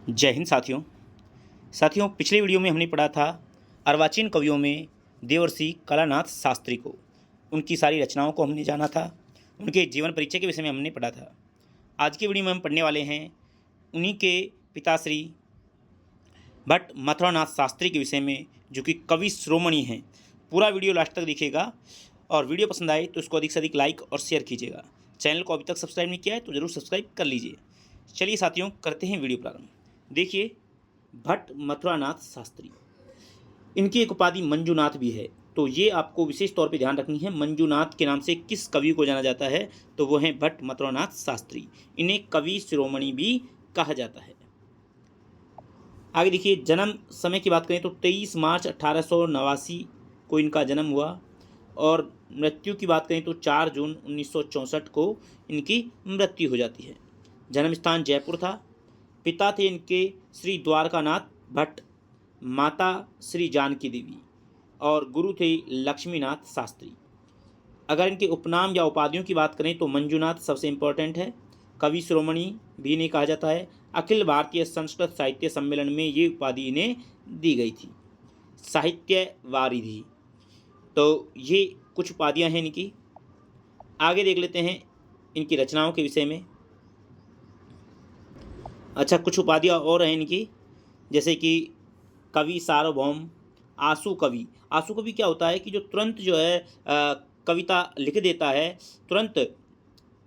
जय हिंद साथियों पिछले वीडियो में हमने पढ़ा था अर्वाचीन कवियों में देवर्षि कलानाथ शास्त्री को। उनकी सारी रचनाओं को हमने जाना था, उनके जीवन परिचय के विषय में हमने पढ़ा था। आज की वीडियो में हम पढ़ने वाले हैं उन्हीं के पिताश्री भट्ट मथुरानाथ शास्त्री के विषय में, जो कि कवि शिरोमणि हैं। पूरा वीडियो लास्ट तक देखिएगा और वीडियो पसंद आए तो इसको अधिक से अधिक लाइक और शेयर कीजिएगा। चैनल को अभी तक सब्सक्राइब नहीं किया है तो ज़रूर सब्सक्राइब कर लीजिए। चलिए साथियों, करते हैं वीडियो प्रारंभ। देखिए, भट्ट मथुरानाथ शास्त्री, इनकी एक उपाधि मंजूनाथ भी है, तो ये आपको विशेष तौर पे ध्यान रखनी है। मंजूनाथ के नाम से किस कवि को जाना जाता है, तो वो हैं भट्ट मथुरानाथ शास्त्री। इन्हें कवि शिरोमणि भी कहा जाता है। आगे देखिए, जन्म समय की बात करें तो 23 मार्च 1889 को इनका जन्म हुआ और मृत्यु की बात करें तो 4 जून 1964 को इनकी मृत्यु हो जाती है। जन्म स्थान जयपुर था। पिता थे इनके श्री द्वारकानाथ भट्ट, माता श्री जानकी देवी और गुरु थे लक्ष्मीनाथ शास्त्री। अगर इनके उपनाम या उपाधियों की बात करें तो मंजूनाथ सबसे इम्पोर्टेंट है। कवि शिरोमणि भी इन्हें कहा जाता है। अखिल भारतीय संस्कृत साहित्य सम्मेलन में ये उपाधि इन्हें दी गई थी, साहित्य वारिधि। तो ये कुछ उपाधियां हैं इनकी। आगे देख लेते हैं इनकी रचनाओं के विषय में। अच्छा, कुछ उपाधियां और हैं इनकी, जैसे कि कवि सार्वभौम, आंसू कवि। आंसू कवि क्या होता है कि जो तुरंत जो है कविता लिख देता है, तुरंत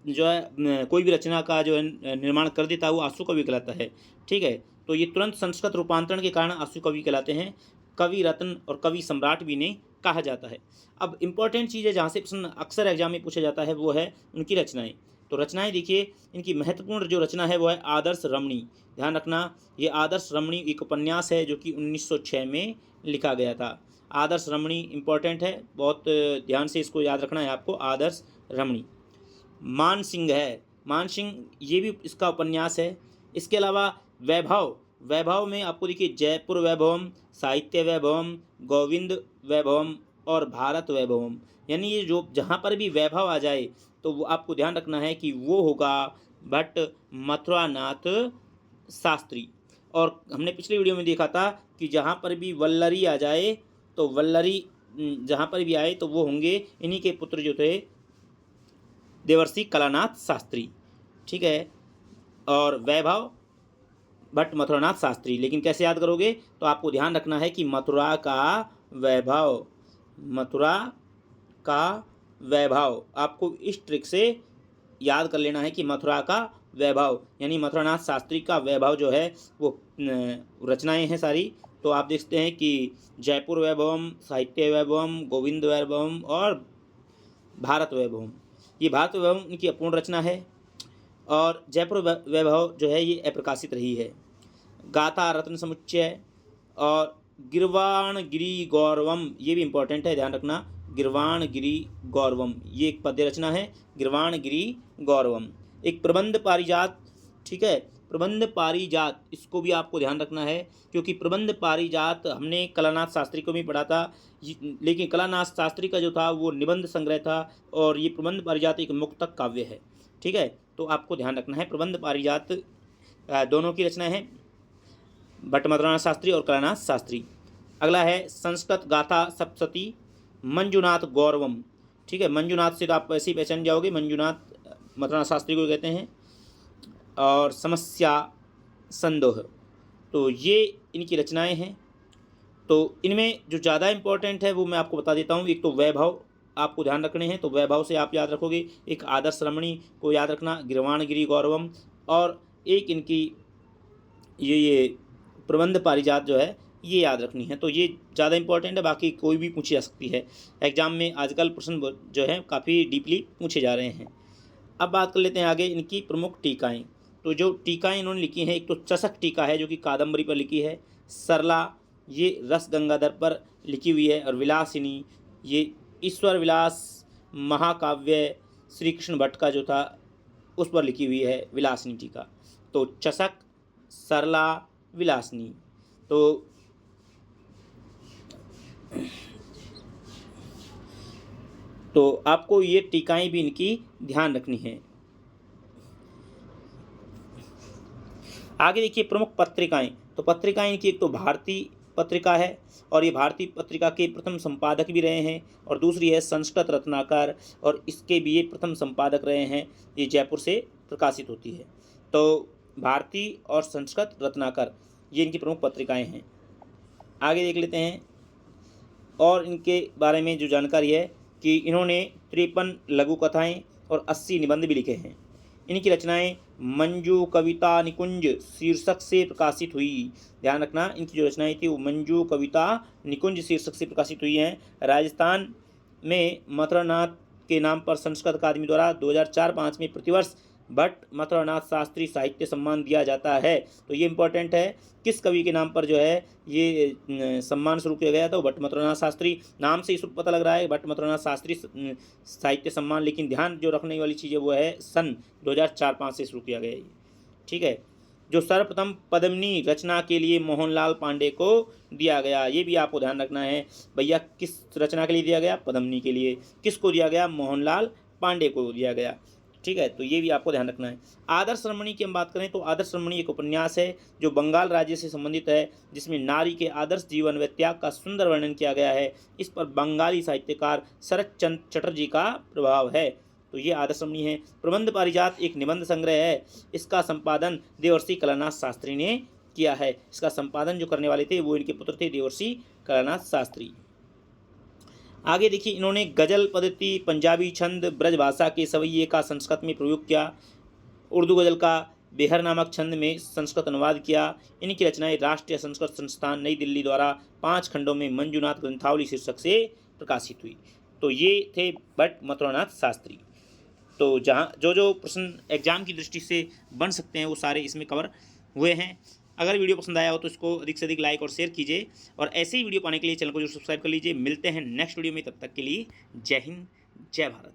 जो है कोई भी रचना का जो है निर्माण कर देता है, वो आंसू कवि कहलाता है। ठीक है, तो ये तुरंत संस्कृत रूपांतरण के कारण आंसू कवि कहलाते हैं। कवि रत्न और कवि सम्राट भी इन्हें कहा जाता है। अब इम्पॉर्टेंट चीज़ है, जहाँ से प्रश्न अक्सर एग्जाम में पूछा जाता है, वो है उनकी रचनाएँ। तो रचनाएँ देखिए, इनकी महत्वपूर्ण जो रचना है वो है आदर्श रमणी। ध्यान रखना, ये आदर्श रमणी एक उपन्यास है जो कि 1906 में लिखा गया था। आदर्श रमणी इंपॉर्टेंट है, बहुत ध्यान से इसको याद रखना है आपको। आदर्श रमणी। मानसिंह है, मानसिंह ये भी इसका उपन्यास है। इसके अलावा वैभव, वैभव में आपको देखिए जयपुर वैभवम, साहित्य वैभवम, गोविंद वैभवम और भारत वैभवम। यानी ये जो जहाँ पर भी वैभव आ जाए तो वो आपको ध्यान रखना है कि वो होगा भट्ट मथुरानाथ शास्त्री। और हमने पिछले वीडियो में देखा था कि जहाँ पर भी वल्लरी आ जाए तो वल्लरी जहाँ पर भी आए तो वो होंगे इन्हीं के पुत्र जो थे देवर्षि कलानाथ शास्त्री। ठीक है, और वैभव भट्ट मथुरानाथ शास्त्री। लेकिन कैसे याद करोगे, तो आपको ध्यान रखना है कि मथुरा का वैभव, मथुरा का वैभव, आपको इस ट्रिक से याद कर लेना है कि मथुरा का वैभव, यानी मथुरानाथ शास्त्री का वैभव जो है वो रचनाएं हैं सारी। तो आप देखते हैं कि जयपुर वैभवम, साहित्य वैभवम, गोविंद वैभवम और भारत वैभवम। ये भारत वैभवम इनकी अपूर्ण रचना है और जयपुर वैभव जो है ये अप्रकाशित रही है। गाथा रत्न समुच्चय और गिरवाण गिरी गौरवम, ये भी इम्पोर्टेंट है, ध्यान रखना। गिरवाण गिरी गौरवम ये एक पद्य रचना है, गिरवाण गिरी गौरवम। एक प्रबंध पारिजात, ठीक है, प्रबंध पारिजात, इसको भी आपको ध्यान रखना है, क्योंकि प्रबंध पारिजात हमने कलानाथ शास्त्री को भी पढ़ा था, लेकिन कलानाथ शास्त्री का जो था वो निबंध संग्रह था और ये प्रबंध पारिजात एक मुक्तक काव्य है। ठीक है, तो आपको ध्यान रखना है, प्रबंध पारिजात दोनों की रचना है, भट्ट मथुरानाथ शास्त्री और कलानाथ शास्त्री। अगला है संस्कृत गाथा सप्तशती मंजूनाथ गौरवम। ठीक है, मंजूनाथ से तो आप ऐसे ही पहचान जाओगे, मंजूनाथ मथुरानाथ शास्त्री को कहते हैं। और समस्या संदोह, तो ये इनकी रचनाएं हैं। तो इनमें जो ज़्यादा इम्पोर्टेंट है वो मैं आपको बता देता हूँ। एक तो वैभव आपको ध्यान रखने हैं, तो वैभव से आप याद रखोगे। एक आदर्श रमणी को याद रखना, गिरवाण गिरी गौरवम, और एक इनकी ये प्रबंध पारिजात जो है ये याद रखनी है। तो ये ज़्यादा इंपॉर्टेंट है, बाकी कोई भी पूछी जा सकती है। एग्जाम में आजकल प्रश्न जो है काफ़ी डीपली पूछे जा रहे हैं। अब बात कर लेते हैं आगे इनकी प्रमुख टीकाएँ। तो जो टीकाएँ इन्होंने लिखी हैं, एक तो चषक टीका है जो कि कादम्बरी पर लिखी है, सरला ये रस गंगाधर पर लिखी हुई है, और विलासिनी ये ईश्वर विलास महाकाव्य श्री कृष्ण भट्ट का जो था उस पर लिखी हुई है विलासिनी टीका। तो चषक, सरला, विलासिनी। तो आपको ये टीकाएं भी इनकी ध्यान रखनी है। आगे देखिए प्रमुख पत्रिकाएं, तो पत्रिकाएं इनकी एक तो भारतीय पत्रिका है और ये भारतीय पत्रिका के प्रथम संपादक भी रहे हैं, और दूसरी है संस्कृत रत्नाकर और इसके भी ये प्रथम संपादक रहे हैं। ये जयपुर से प्रकाशित होती है। तो भारतीय और संस्कृत रत्नाकर ये इनकी प्रमुख पत्रिकाएं हैं। आगे देख लेते हैं और इनके बारे में जो जानकारी है कि इन्होंने 53 लघु कथाएं और 80 निबंध भी लिखे हैं। इनकी रचनाएं मंजू कविता निकुंज शीर्षक से प्रकाशित हुई। ध्यान रखना, इनकी जो रचनाएं थी वो मंजू कविता निकुंज शीर्षक से प्रकाशित हुई हैं। राजस्थान में मथुरानाथ के नाम पर संस्कृत अकादमी द्वारा 2004-05 में प्रतिवर्ष भट्ट मथुरानाथ शास्त्री साहित्य सम्मान दिया जाता है। तो ये इंपॉर्टेंट है, किस कवि के नाम पर जो है ये सम्मान शुरू किया गया था, भट्ट मथुरानाथ शास्त्री। नाम से ही पता लग रहा है भट्ट मथुरानाथ शास्त्री साहित्य सम्मान, लेकिन ध्यान जो रखने वाली चीज़ है वो है सन 2004-05 से शुरू किया गया है। ठीक है, जो सर्वप्रथम पद्मिनी रचना के लिए मोहनलाल पांडे को दिया गया, ये भी आपको ध्यान रखना है भैया, किस रचना के लिए दिया गया, पद्मिनी के लिए। किसको दिया गया, मोहनलाल पांडे को दिया गया। ठीक है, तो ये भी आपको ध्यान रखना है। आदर्श रमणी की हम बात करें तो आदर्श रमणी एक उपन्यास है जो बंगाल राज्य से संबंधित है, जिसमें नारी के आदर्श जीवन व त्याग का सुंदर वर्णन किया गया है। इस पर बंगाली साहित्यकार शरद चंद्र चटर्जी का प्रभाव है। तो ये आदर्श रमणी है। प्रबंध पारिजात एक निबंध संग्रह है। इसका संपादन देवर्षि कलानाथ शास्त्री ने किया है। इसका संपादन जो करने वाले थे वो इनके पुत्र थे देवर्षि कलानाथ शास्त्री। आगे देखिए, इन्होंने गजल पद्धति, पंजाबी छंद, ब्रज भाषा के सवैये का संस्कृत में प्रयोग किया। उर्दू गजल का बेहर नामक छंद में संस्कृत अनुवाद किया। इनकी रचनाएं राष्ट्रीय संस्कृत संस्थान नई दिल्ली द्वारा 5 खंडों में मंजूनाथ ग्रंथावली शीर्षक से प्रकाशित हुई। तो ये थे भट्ट मथुरानाथ शास्त्री। तो जहाँ जो प्रश्न एग्जाम की दृष्टि से बन सकते हैं वो सारे इसमें कवर हुए हैं। अगर वीडियो पसंद आया हो तो इसको अधिक से अधिक लाइक और शेयर कीजिए, और ऐसे ही वीडियो पाने के लिए चैनल को जो सब्सक्राइब कर लीजिए। मिलते हैं नेक्स्ट वीडियो में, तब तक के लिए जय हिंद, जय भारत।